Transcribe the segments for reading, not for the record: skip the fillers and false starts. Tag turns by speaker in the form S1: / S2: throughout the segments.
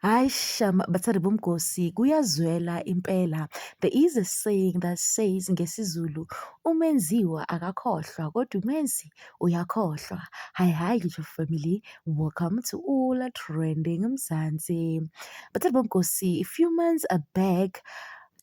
S1: Hayi shame bathandi bomgosi kuyazwela impela. There is a saying that says ngesiZulu, umenziwa akakhohlwa kodwa umenzi uyakhohlwa. Hayi ngisho family, welcome to Ula Trending Mzansi. Bathandi bomgosi, a few months back,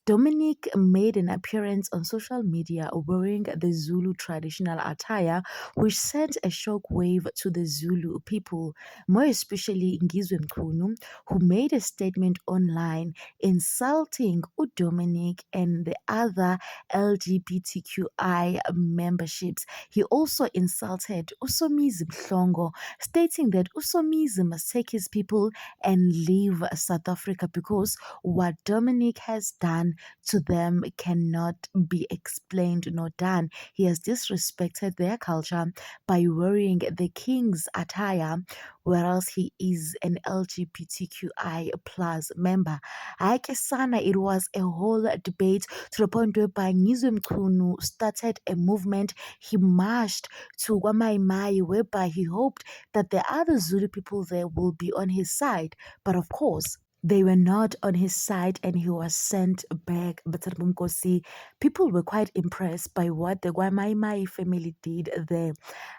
S1: Dominic made an appearance on social media wearing the Zulu traditional attire, which sent a shockwave to the Zulu people, more especially Ngizwe Mchunu, who made a statement online insulting Dominic and the other LGBTQI memberships. He also insulted Usomizi Mhlongo, stating that Usomizi must take his people and leave South Africa because what Dominic has done to them cannot be explained nor done. He has disrespected their culture by wearing the king's attire, whereas he is an LGBTQI plus member. Hayi ke sana, it was a whole debate to the point whereby Ngizwe Mchunu started a movement. He marched to Wamaimai, whereby he hoped that the other Zulu people there will be on his side. But of course, they were not on his side and he was sent back. But Nkosi, people were quite impressed by what the Gwamaimai family did there.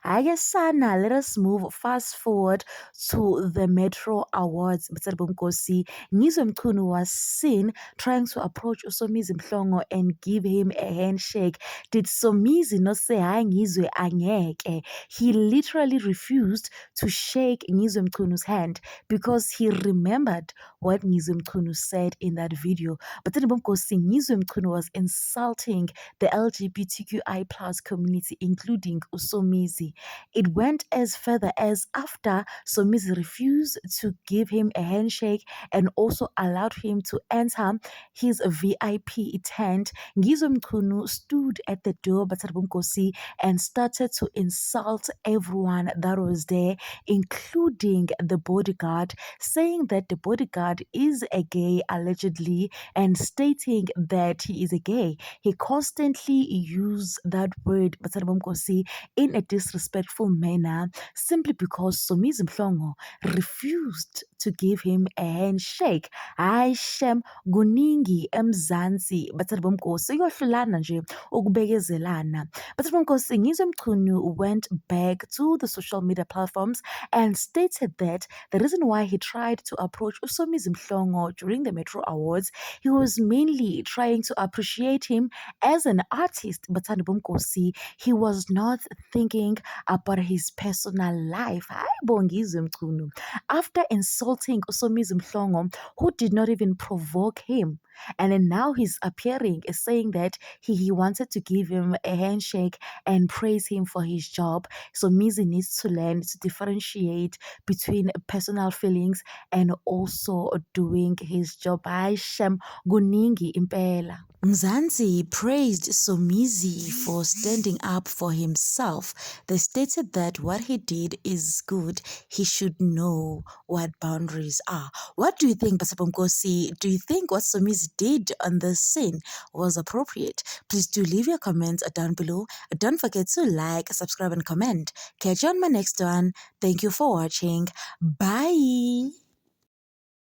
S1: I guess Sana, let us move fast forward to the Metro Awards. But Nkosi, Ngizwe Mchunu was seen trying to approach Usomizi Mhlongo and give him a handshake. Did Somizi not say, "Hayi Ngizwe angeke"? He literally refused to shake Ngizwe Mchunu's hand because he remembered what Ngizwe Mchunu said in that video. But then Ngizwe Mchunu was insulting the LGBTQI plus community, including Usomizi. It went as further as after Somizi refused to give him a handshake and also allowed him to enter his VIP tent, Ngizwe Mchunu stood at the door and started to insult everyone that was there, including the bodyguard, saying that the bodyguard is a gay allegedly and stating that he is a gay. He constantly used that word in a disrespectful manner simply because Somizi Mhlongo refused to give him a handshake. Hayi shem kuningi eMzansi bathandi bomgosi kuyohlulana nje ukubekezelana. Bathandi bomgosi, Ngizwe Mchunu went back to the social media platforms and stated that the reason why he tried to approach Usomizi Mhlongo during the Metro Awards, he was mainly trying to appreciate him as an artist. Bathandi bomgosi, he was not thinking about his personal life. Hayi bo Ngizwe Mchunu. After insulting Usomizi Mhlongo, who did not even provoke him, and then now he's appearing is saying that he wanted to give him a handshake and praise him for his job. So Mizi needs to learn to differentiate between personal feelings and also doing his job. Aishem Guningi Impela. Mzansi praised Somizi for standing up for himself. They stated that what he did is good. He should know what boundaries are. What do you think, Basabongosi? Do you think what Somizi did on this scene was appropriate? Please do leave your comments down below. Don't forget to like, subscribe, and comment. Catch you on my next one. Thank you for watching. Bye.